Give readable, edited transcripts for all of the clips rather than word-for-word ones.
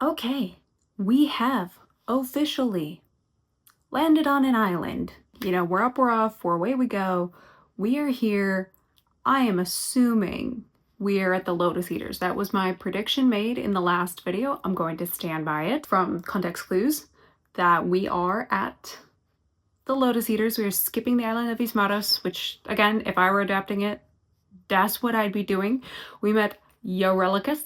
Okay, we have officially landed on an island. You know, we're up, we're off, we're away we go. We are here. I am assuming we are at the Lotus Eaters. That was my prediction made in the last video. I'm going to stand by it from context clues that we are at the Lotus Eaters. We are skipping the island of Ismaros, which, again, if I were adapting it, that's what I'd be doing. We met Eurelicus,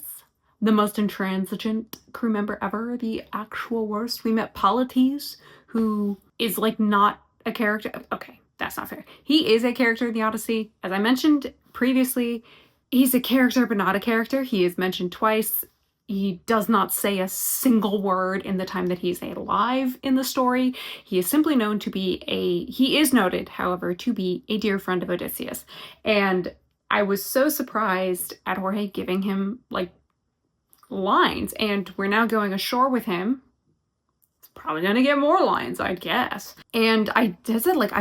the most intransigent crew member ever, the actual worst. We met Polites, who is like not a character. Okay, that's not fair. He is a character in the Odyssey. As I mentioned previously, he's a character but not a character. He is mentioned twice. He does not say a single word in the time that he's alive in the story. He is simply known to be he is noted, however, to be a dear friend of Odysseus. And I was so surprised at Jorge giving him, like, lines, and we're now going ashore with him. It's probably gonna get more lines, I guess. And I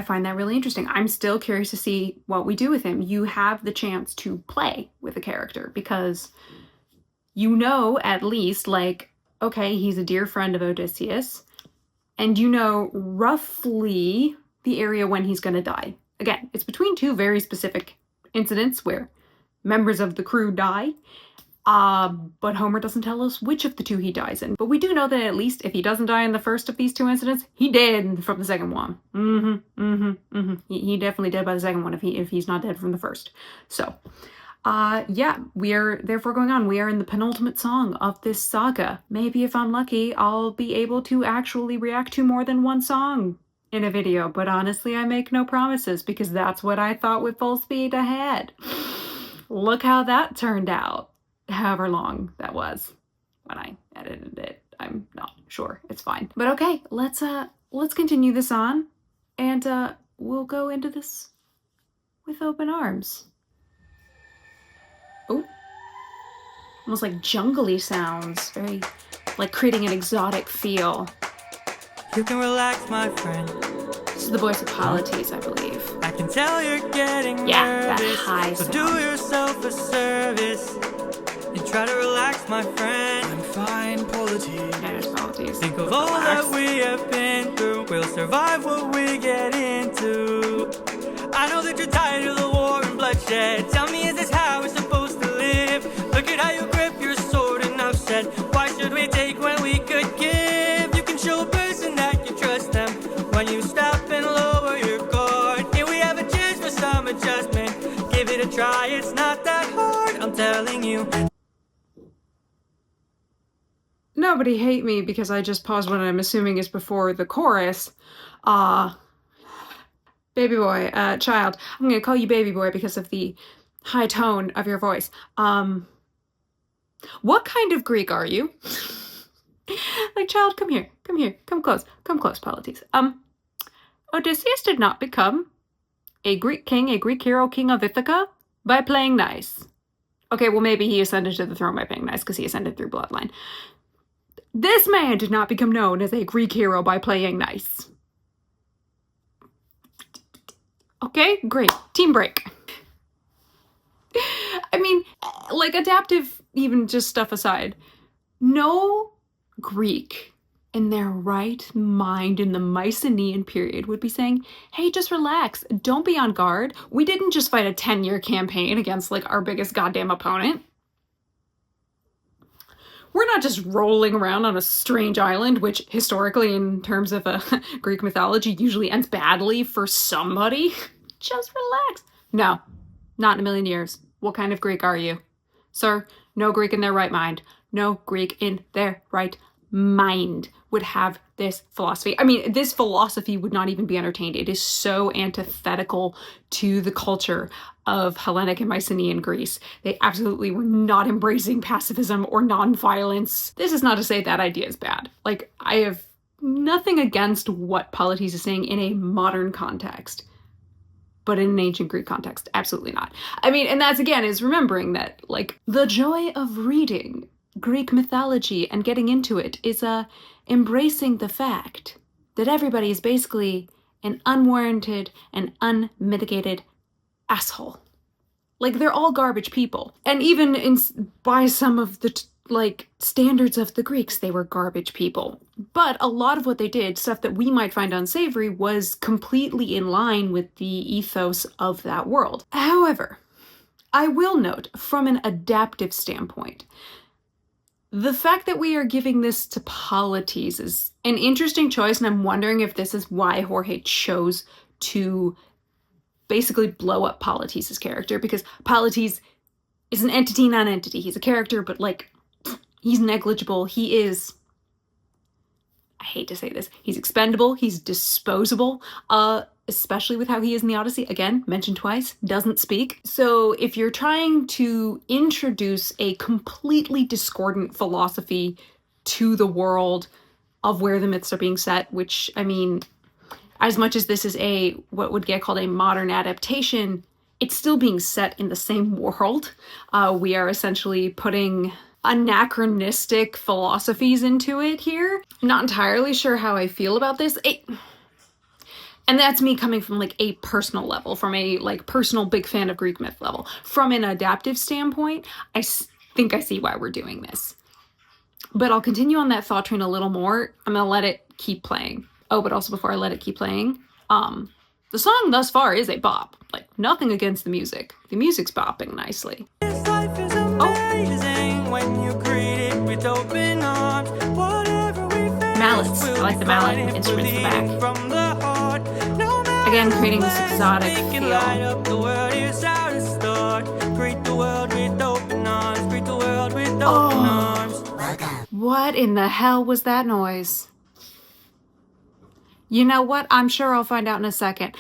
find that really interesting. I'm still curious to see what we do with him. You have the chance to play with a character because you know, at least, like, okay, he's a dear friend of Odysseus, and you know roughly the area when he's gonna die. Again, it's between two very specific incidents where members of the crew die, but Homer doesn't tell us which of the two he dies in. But we do know that at least if he doesn't die in the first of these two incidents, he did from the second one. He definitely did by the second one if he's not dead from the first. So, yeah, we are therefore going on. We are in the penultimate song of this saga. Maybe if I'm lucky, I'll be able to actually react to more than one song in a video, but honestly, I make no promises because that's what I thought with Full Speed Ahead. Look how that turned out. However long that was when I edited it. I'm not sure. It's fine. But okay, let's continue this on, and we'll go into this with open arms. Oh, almost like jungly sounds, very like creating an exotic feel. You can relax, my friend. This is the voice of Polites, I believe. I can tell you're getting nervous. That high so sound. Do yourself a service and try to relax, my friend. I'm fine, Polites. Yeah, there's Polites. Think of all that we have been through. We'll survive what we get into. I know that you're tired of the war and bloodshed. Tell me, is this how we're supposed to live? Look at how you grip your sword and I've said, why should we take when we could give? You can show a person that you trust them when you stop and lower your guard. Here we have a chance for some adjustment. Give it a try, it's not that hard, I'm telling you. Nobody hate me because I just paused what I'm assuming is before the chorus. Baby boy, child. I'm gonna call you baby boy because of the high tone of your voice. What kind of Greek are you? Like, child, come here, come close, Polites. Odysseus did not become a Greek king, a Greek hero, king of Ithaca, by playing nice. Okay, well, maybe he ascended to the throne by playing nice because he ascended through bloodline. This man did not become known as a Greek hero by playing nice. Okay, great. Team break. I mean, like, adaptive, even just stuff aside, no Greek in their right mind in the Mycenaean period would be saying, hey, just relax, don't be on guard. We didn't just fight a 10-year campaign against, like, our biggest goddamn opponent. We're not just rolling around on a strange island, which historically, in terms of Greek mythology, usually ends badly for somebody. Just relax. No, not in a million years. What kind of Greek are you? Sir, no Greek in their right mind. No Greek in their right mind would have this philosophy. I mean, this philosophy would not even be entertained. It is so antithetical to the culture of Hellenic and Mycenaean Greece. They absolutely were not embracing pacifism or nonviolence. This is not to say that idea is bad. Like, I have nothing against what Polites is saying in a modern context, but in an ancient Greek context, absolutely not. I mean, and that's, again, is remembering that, like, the joy of reading Greek mythology and getting into it is embracing the fact that everybody is basically an unwarranted and unmitigated asshole. Like, they're all garbage people. And even by some of the like, standards of the Greeks, they were garbage people. But a lot of what they did, stuff that we might find unsavory, was completely in line with the ethos of that world. However, I will note, from an adaptive standpoint, the fact that we are giving this to Polites is an interesting choice, and I'm wondering if this is why Jorge chose to basically blow up Polites' character, because Polites is an entity, non-entity. He's a character, but, like, he's negligible. He is, I hate to say this, he's expendable, he's disposable, especially with how he is in the Odyssey. Again, mentioned twice, doesn't speak. So if you're trying to introduce a completely discordant philosophy to the world of where the myths are being set, which, I mean, as much as this is what would get called a modern adaptation, it's still being set in the same world. We are essentially putting anachronistic philosophies into it here. I'm not entirely sure how I feel about this. And that's me coming from, like, a personal level, from a, like, personal big fan of Greek myth level. From an adaptive standpoint, I think I see why we're doing this. But I'll continue on that thought train a little more. I'm gonna let it keep playing. Oh, but also before I let it keep playing, the song thus far is a bop. Like, nothing against the music. The music's bopping nicely. This life is amazing when you greet it with open arms. Whatever we face, Mallets. I like the mallet instruments in the back. From the heart. Again, creating this exotic feel. Light up the world, here's how to start. Greet the world with open arms. Greet the world with open arms. What in the hell was that noise? You know what? I'm sure I'll find out in a second.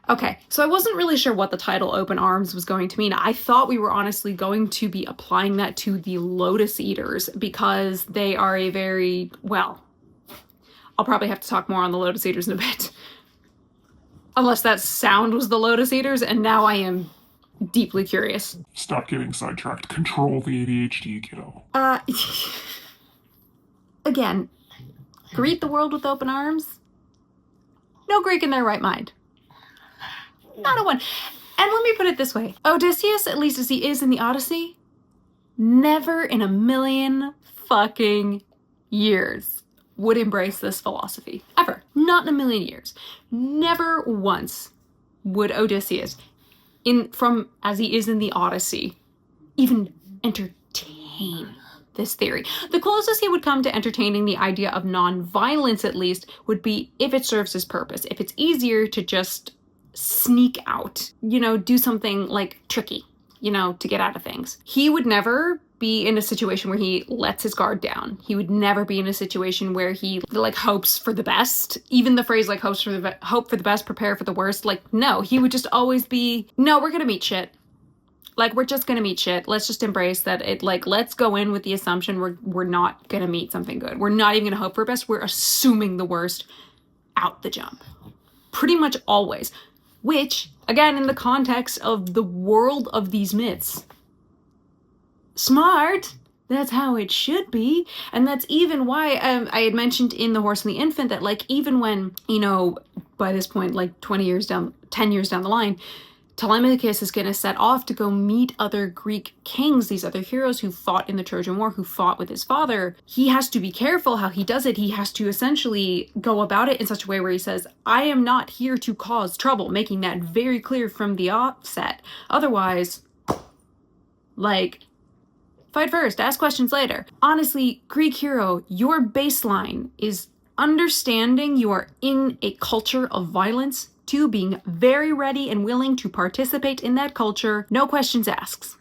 Okay, so I wasn't really sure what the title Open Arms was going to mean. I thought we were honestly going to be applying that to the Lotus Eaters, because they are a very, well, I'll probably have to talk more on the Lotus Eaters in a bit. Unless that sound was the Lotus Eaters, and now I am deeply curious. Stop getting sidetracked. Control the ADHD, kiddo. Again, greet the world with open arms? No Greek in their right mind. Not a one. And let me put it this way. Odysseus, at least as he is in the Odyssey, never in a million fucking years would embrace this philosophy. Ever. Not in a million years. Never once would Odysseus, as he is in the Odyssey, even entertain this theory. The closest he would come to entertaining the idea of non-violence, at least, would be if it serves his purpose. If it's easier to just sneak out, do something, like, tricky, to get out of things. He would never be in a situation where he lets his guard down. He would never be in a situation where he, like, hopes for the best. Even the phrase, like, hope for the best, prepare for the worst. Like, no, he would just always be, no, we're gonna meet shit. Like, we're just gonna meet shit. Let's just embrace that. Let's go in with the assumption we're not gonna meet something good. We're not even gonna hope for best. We're assuming the worst out the jump. Pretty much always. Which, again, in the context of the world of these myths, smart. That's how it should be. And that's even why I had mentioned in The Horse and the Infant that, like, even when, by this point, like 10 years down the line, Telemachus is going to set off to go meet other Greek kings, these other heroes who fought in the Trojan War, who fought with his father. He has to be careful how he does it. He has to essentially go about it in such a way where he says, I am not here to cause trouble, making that very clear from the offset. Otherwise, like, fight first, ask questions later. Honestly, Greek hero, your baseline is understanding you are in a culture of violence, to being very ready and willing to participate in that culture, no questions asked.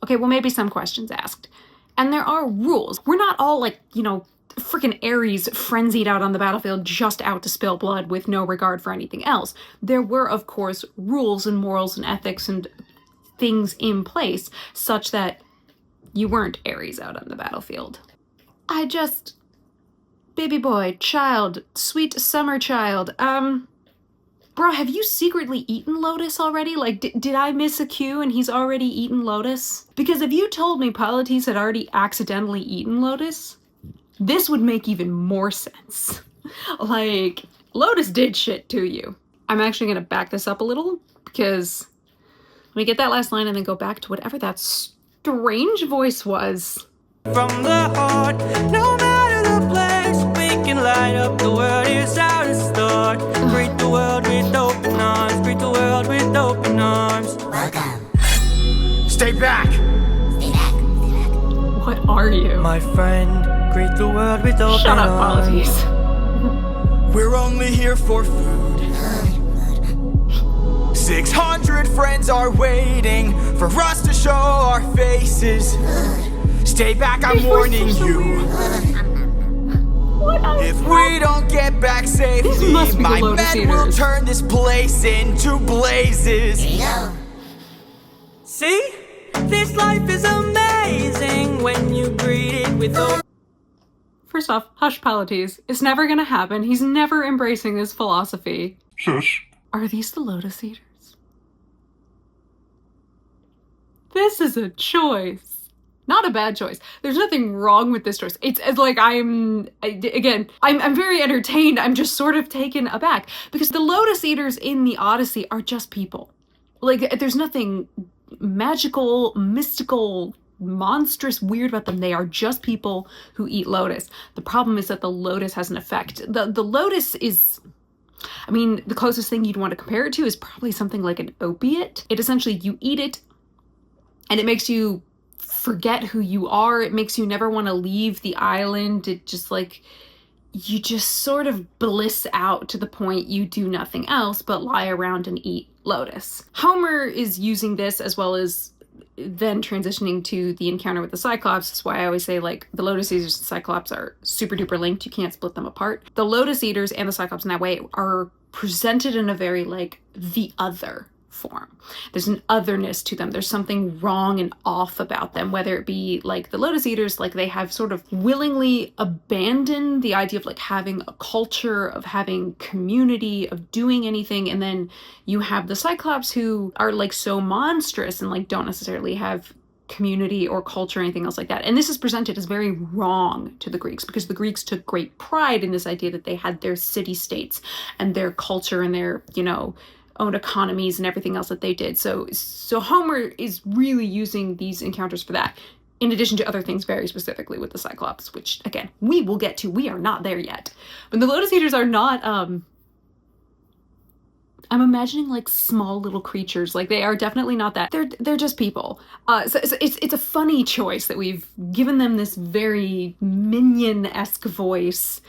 Okay, well, maybe some questions asked. And there are rules. We're not all, like, freaking Ares frenzied out on the battlefield just out to spill blood with no regard for anything else. There were, of course, rules and morals and ethics and things in place such that you weren't Ares out on the battlefield. Baby boy, child, sweet summer child, bro, have you secretly eaten Lotus already? Like, did I miss a cue and he's already eaten Lotus? Because if you told me Polites had already accidentally eaten Lotus, this would make even more sense. Like, Lotus did shit to you. I'm actually gonna back this up a little, because let me get that last line and then go back to whatever that strange voice was. From the heart, no matter the place, we can light up the world. Here's how to start. Greet the world with open arms. Greet the world with open arms. Welcome. Stay back! Stay back. What are you? My friend, greet the world with open Shut up, arms. Polities. We're only here for food. 600 friends are waiting for us to show our faces. Stay back, I'm warning you. If we don't get back safely, must be the my Lotus men will Eaters. turn this place into blazes. Here you go. See? This life is amazing when you greet it with open. First off, hush, Polities. It's never gonna happen. He's never embracing this philosophy. Shush. Are these the Lotus Eaters? This is a choice. Not a bad choice. There's nothing wrong with this choice. It's like I'm very entertained. I'm just sort of taken aback because the Lotus Eaters in the Odyssey are just people. Like, there's nothing magical, mystical, monstrous, weird about them. They are just people who eat lotus. The problem is that the lotus has an effect. The lotus is, I mean, the closest thing you'd want to compare it to is probably something like an opiate. It essentially, you eat it and it makes you forget who you are. It makes you never want to leave the island. It just like, you just sort of bliss out to the point you do nothing else but lie around and eat lotus. Homer is using this as well as then transitioning to the encounter with the Cyclops. That's why I always say, like, the Lotus Eaters and Cyclops are super duper linked. You can't split them apart. The Lotus Eaters and the Cyclops in that way are presented in a very, like, the other form. There's an otherness to them. There's something wrong and off about them, whether it be like the Lotus Eaters, like they have sort of willingly abandoned the idea of like having a culture, of having community, of doing anything. And then you have the Cyclops who are like so monstrous and like don't necessarily have community or culture or anything else like that. And this is presented as very wrong to the Greeks because the Greeks took great pride in this idea that they had their city-states and their culture and their, you know, own economies and everything else that they did. So Homer is really using these encounters for that, in addition to other things very specifically with the Cyclops, which again, we will get to. We are not there yet. But the Lotus Eaters are not, I'm imagining like small little creatures. Like they are definitely not that. They're just people. So it's a funny choice that we've given them this very minion-esque voice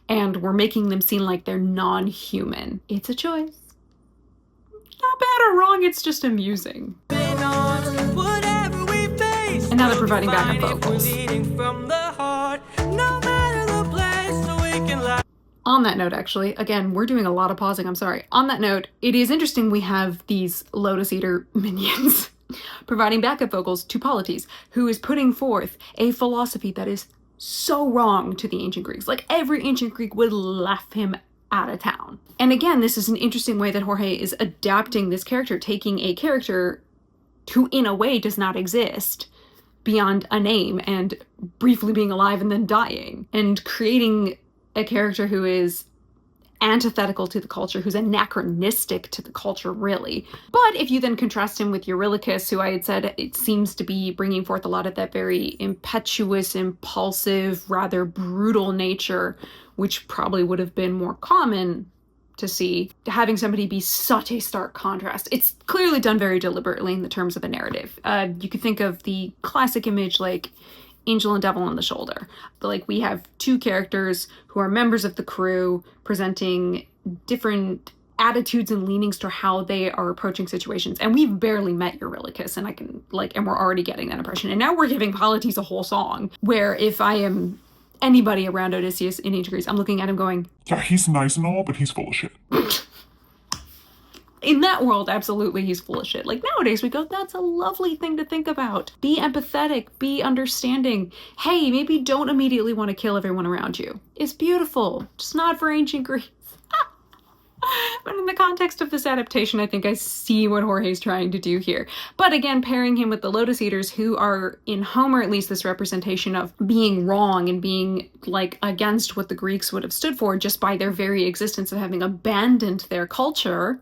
and we're making them seem like they're non-human. It's a choice. Not bad or wrong, it's just amusing. And now they're providing backup vocals. On that note, actually, again, we're doing a lot of pausing, I'm sorry. On that note, it is interesting we have these Lotus Eater minions providing backup vocals to Polites, who is putting forth a philosophy that is so wrong to the ancient Greeks. Like, every ancient Greek would laugh him out of town. And again, this is an interesting way that Jorge is adapting this character, taking a character who in a way does not exist beyond a name and briefly being alive and then dying, and creating a character who is antithetical to the culture, who's anachronistic to the culture, really. But if you then contrast him with Eurylochus, who I had said it seems to be bringing forth a lot of that very impetuous, impulsive, rather brutal nature, which probably would have been more common to see, having somebody be such a stark contrast. It's clearly done very deliberately in the terms of a narrative. You could think of the classic image like Angel and Devil on the Shoulder. Like, we have two characters who are members of the crew presenting different attitudes and leanings to how they are approaching situations. And we've barely met Eurylochus, and and we're already getting that impression. And now we're giving Polites a whole song, where if I am anybody around Odysseus in ancient Greece, I'm looking at him going, Yeah, he's nice and all, but he's full of shit. in that world, absolutely, he's full of shit. Like, nowadays we go, that's a lovely thing to think about. Be empathetic, be understanding. Hey, maybe don't immediately want to kill everyone around you. It's beautiful, just not for ancient Greece. But in the context of this adaptation, I think I see what Jorge's trying to do here. But again, pairing him with the Lotus Eaters, who are, in Homer at least, this representation of being wrong and being, like, against what the Greeks would have stood for just by their very existence of having abandoned their culture.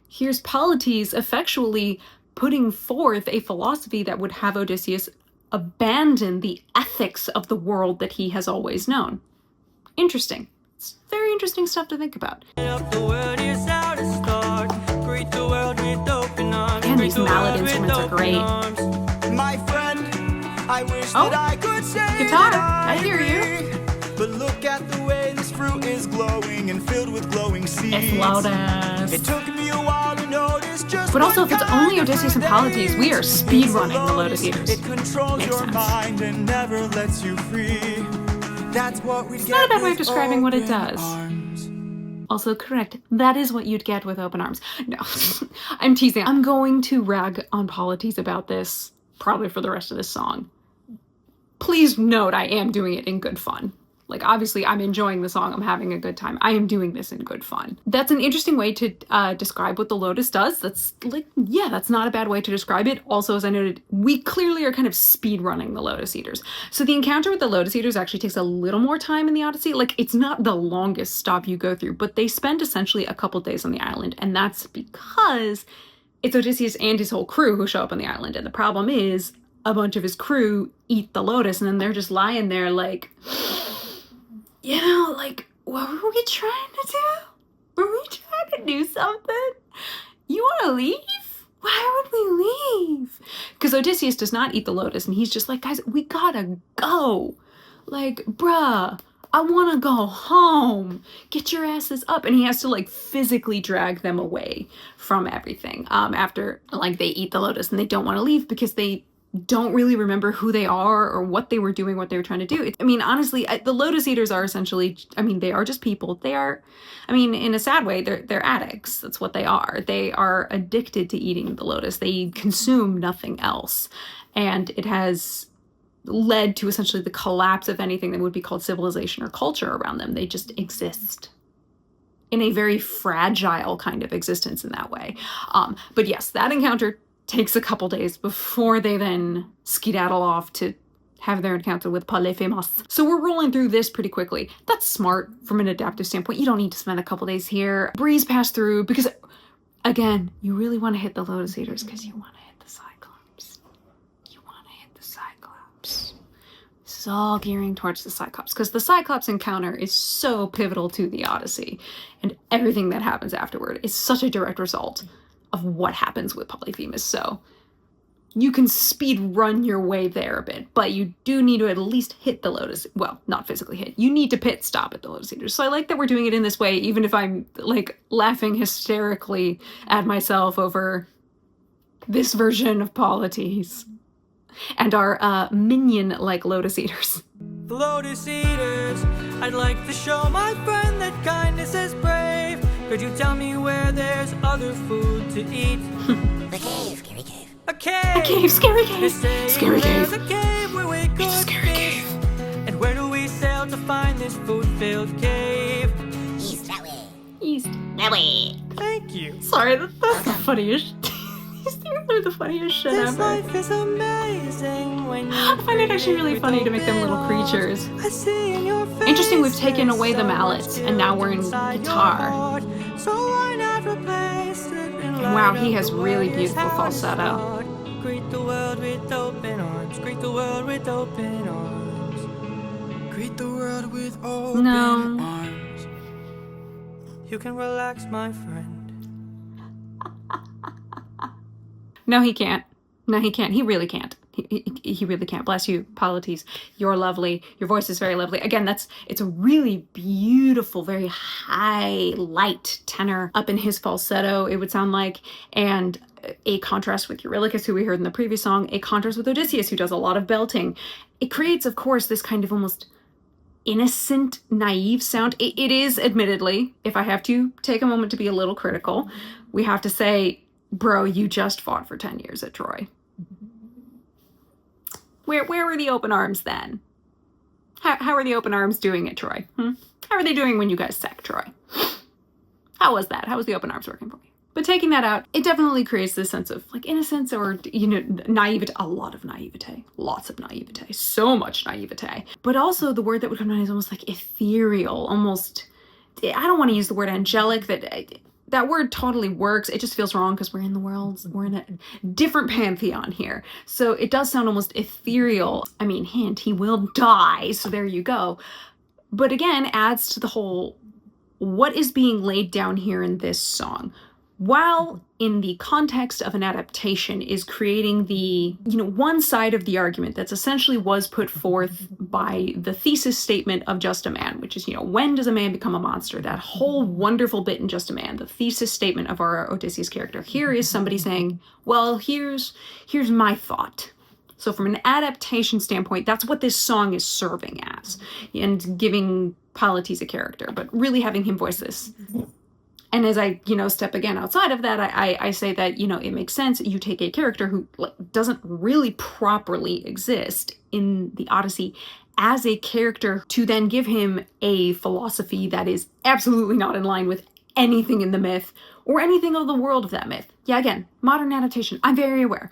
Here's Polites effectually putting forth a philosophy that would have Odysseus abandon the ethics of the world that he has always known. Interesting. It's very interesting stuff to think about. Up the world is how to start. Greet the world with open arms. And Greet these the mallet world with instruments are open great. arms. My friend, I wish Oh, that I could say guitar. that I hear you. agree. But look at the way this fruit is glowing and filled with glowing seeds. It's Lotus. It took me a while to notice just But also, what if it's kind only of Odysseus and fruit Polites, we are it is. speedrunning It's a the Lotus Eaters. It controls Makes your sense. mind and never lets you free. That's what we It's get not a bad way of with describing what it open does. arms. Also correct. That is what you'd get with open arms. No, I'm teasing. I'm going to rag on Polites about this probably for the rest of this song. Please note I am doing it in good fun. Like, obviously, I'm enjoying the song. I'm having a good time. I am doing this in good fun. That's an interesting way to describe what the Lotus does. That's like, yeah, that's not a bad way to describe it. Also, as I noted, we clearly are kind of speed running the Lotus Eaters. So the encounter with the Lotus Eaters actually takes a little more time in the Odyssey. Like, it's not the longest stop you go through, but they spend essentially a couple days on the island. And that's because it's Odysseus and his whole crew who show up on the island. And the problem is a bunch of his crew eat the Lotus, and then they're just lying there like, you know, like, what were we trying to do? Were we trying to do something? You want to leave? Why would we leave? Because Odysseus does not eat the Lotus, and he's just like, guys, we gotta go. Like, bruh, I want to go home. Get your asses up. And he has to, like, physically drag them away from everything after, like, they eat the Lotus, and they don't want to leave because they don't really remember who they are or what they were doing, what they were trying to do. I mean, honestly, the Lotus Eaters are essentially, I mean, they are just people. They are, I mean, in a sad way, they're addicts. That's what they are. They are addicted to eating the Lotus. They consume nothing else. And it has led to essentially the collapse of anything that would be called civilization or culture around them. They just exist in a very fragile kind of existence in that way. But yes, that encounter takes a couple days before they then skedaddle off to have their encounter with Palais Famous. So we're rolling through this pretty quickly. That's smart from an adaptive standpoint. You don't need to spend a couple days here. Breeze pass through because, again, you really want to hit the Lotus Eaters because you want to hit the Cyclops. You want to hit the Cyclops. This is all gearing towards the Cyclops because the Cyclops encounter is so pivotal to the Odyssey, and everything that happens afterward is such a direct result of what happens with Polyphemus. So you can speed run your way there a bit, but you do need to at least hit the Lotus. Well, not physically hit. You need to pit stop at the Lotus Eaters. So I like that we're doing it in this way, even if I'm like laughing hysterically at myself over this version of Polites and our minion-like Lotus Eaters. The Lotus Eaters, I'd like to show my friend that kindness is brave. Could you tell me where there's other food to eat? The cave, scary cave. A cave! A cave, scary cave! They say Scary there's cave. a cave where we could It's a scary fish. And where do we sail to find this food-filled cave? East, that way. East. That way. Thank you. Sorry, that's the funniest. These things are the funniest shit This ever. life is amazing when you I find it actually really funny to make them little creatures. I see in your face. Interesting, we've taken away the mallets, and now we're in guitar. So why not replace it and wow, light he up has the really world beautiful as how to falsetto. start. Greet the world with open arms. Greet the world with open arms. Greet the world with open No. arms. You can relax, my friend. No, he can't. No, he can't. He really can't. He really can't. Bless you, Polites. You're lovely. Your voice is very lovely. Again, it's a really beautiful, very high, light tenor up in his falsetto, it would sound like, and a contrast with Eurylochus, who we heard in the previous song, a contrast with Odysseus, who does a lot of belting. It creates, of course, this kind of almost innocent, naive sound. It is, admittedly, if I have to take a moment to be a little critical, we have to say, bro, you just fought for 10 years at Troy. Where were the open arms then? How are the open arms doing at Troy? How are they doing when you guys sacked Troy? How was that? How was the open arms working for you? But taking that out, it definitely creates this sense of like innocence or, you know, naivete, a lot of naivete, lots of naivete, so much naivete. But also the word that would come to mind is almost like ethereal, almost, I don't want to use the word angelic, that that word totally works. It just feels wrong because we're in the world. We're in a different pantheon here. So it does sound almost ethereal. I mean, hint, he will die. So there you go. But again, adds to the whole, what is being laid down here in this song? While in the context of an adaptation is creating the, one side of the argument that's essentially was put forth by the thesis statement of Just a Man, which is, when does a man become a monster? That whole wonderful bit in Just a Man, the thesis statement of our Odysseus character. Here is somebody saying, well, here's my thought. So from an adaptation standpoint, that's what this song is serving as, and giving Polites a character, but really having him voice this. And as I, step again outside of that, I say that, it makes sense. You take a character who doesn't really properly exist in the Odyssey as a character to then give him a philosophy that is absolutely not in line with anything in the myth or anything of the world of that myth. Yeah, again, modern adaptation. I'm very aware.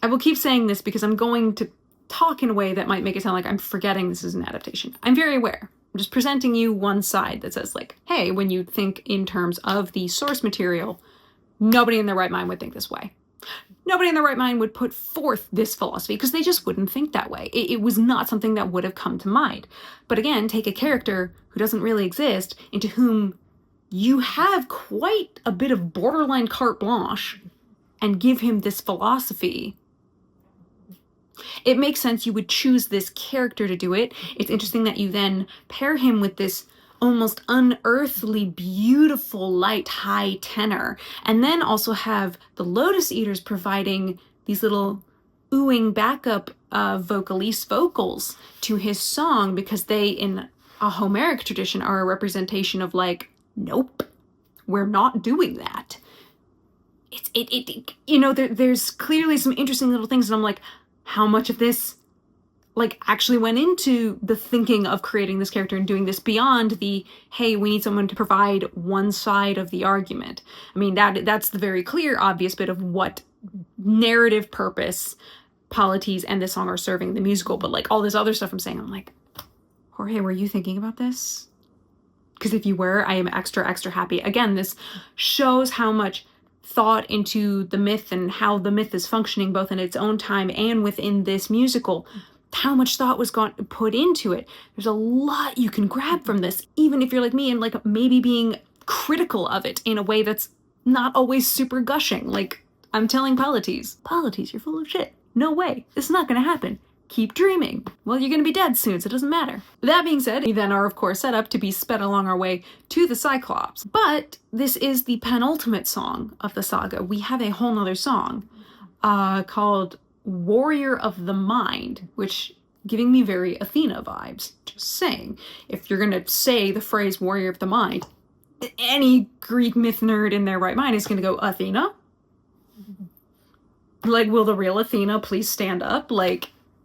I will keep saying this because I'm going to talk in a way that might make it sound like I'm forgetting this is an adaptation. I'm very aware. I'm just presenting you one side that says hey, when you think in terms of the source material, nobody in their right mind would think this way. Nobody in their right mind would put forth this philosophy because they just wouldn't think that way. It was not something that would have come to mind. But again, take a character who doesn't really exist, into whom you have quite a bit of borderline carte blanche, and give him this philosophy. It makes sense you would choose this character to do it. It's interesting that you then pair him with this almost unearthly, beautiful, light, high tenor, and then also have the Lotus Eaters providing these little oohing backup vocals to his song, because they, in a Homeric tradition, are a representation of nope, we're not doing that. There's clearly some interesting little things, and I'm like, how much of this actually went into the thinking of creating this character and doing this beyond the, hey, we need someone to provide one side of the argument. I mean, that's the very clear, obvious bit of what narrative purpose Polites and this song are serving the musical. But all this other stuff I'm saying, I'm like, Jorge, were you thinking about this? Because if you were, I am extra, extra happy. Again, this shows how much thought into the myth and how the myth is functioning both in its own time and within this musical. How much thought was put into it. There's a lot you can grab from this, even if you're like me and maybe being critical of it in a way that's not always super gushing. I'm telling Polites, you're full of shit. No way. This is not going to happen. Keep dreaming. Well, you're going to be dead soon, so it doesn't matter. That being said, we then are, of course, set up to be sped along our way to the Cyclops. But this is the penultimate song of the saga. We have a whole nother song called Warrior of the Mind, which giving me very Athena vibes. Just saying. If you're going to say the phrase Warrior of the Mind, any Greek myth nerd in their right mind is going to go, Athena? Will the real Athena please stand up?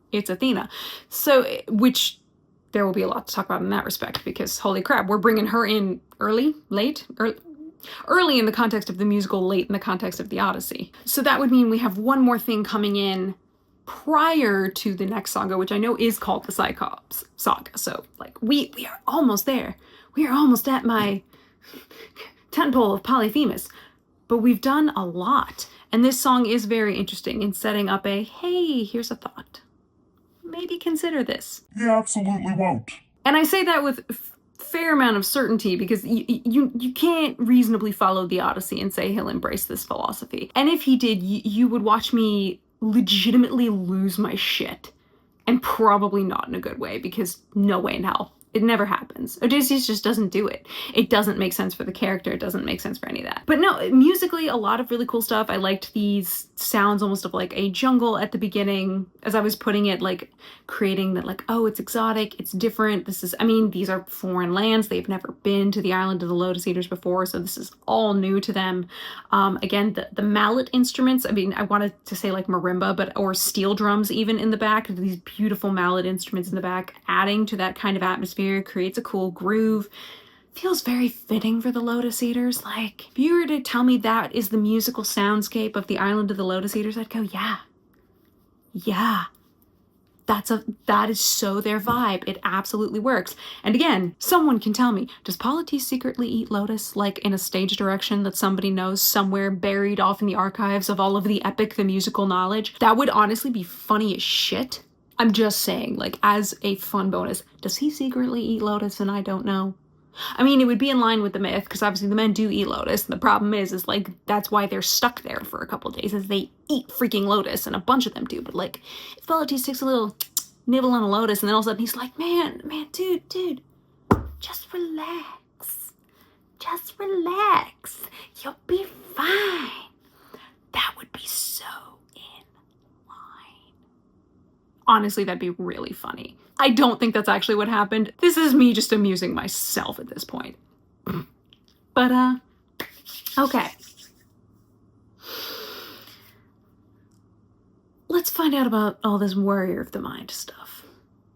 It's Athena. So, which there will be a lot to talk about in that respect, because holy crap, we're bringing her in early in the context of the musical, late in the context of the Odyssey. So that would mean we have one more thing coming in prior to the next saga, which I know is called the Cyclops saga. So we are almost there. We are almost at my tentpole of Polyphemus, but we've done a lot. And this song is very interesting in setting up a, hey, here's a thought. Maybe consider this. He absolutely won't. And I say that with fair amount of certainty because you can't reasonably follow the Odyssey and say he'll embrace this philosophy. And if he did, you would watch me legitimately lose my shit. And probably not in a good way, because no way in hell. It never happens. Odysseus just doesn't do it. It doesn't make sense for the character. It doesn't make sense for any of that. But no, musically, a lot of really cool stuff. I liked these sounds almost of a jungle at the beginning, as I was putting it, creating that oh, it's exotic, it's different. These are foreign lands. They've never been to the island of the Lotus Eaters before, so this is all new to them. Again, the mallet instruments, I wanted to say marimba, or steel drums even in the back, these beautiful mallet instruments in the back, adding to that kind of atmosphere, creates a cool groove. Feels very fitting for the Lotus Eaters. If you were to tell me that is the musical soundscape of the island of the Lotus Eaters, I'd go, yeah. That is so their vibe. It absolutely works. And again, someone can tell me, does Polites secretly eat lotus, like in a stage direction that somebody knows somewhere buried off in the archives of all of the epic, the musical knowledge? That would honestly be funny as shit. I'm just saying, like, as a fun bonus, does he secretly eat lotus and I don't know? I mean, it would be in line with the myth, because obviously the men do eat lotus, and the problem is like, that's why they're stuck there for a couple days, is they eat freaking lotus, and a bunch of them do. But like, if Polites takes a little nibble on a lotus, and then all of a sudden he's like, man, dude, just relax. Just relax. You'll be fine. That would be so in line. Honestly, that'd be really funny. I don't think that's actually what happened. This is me just amusing myself at this point. But, okay. Let's find out about all this warrior of the mind stuff.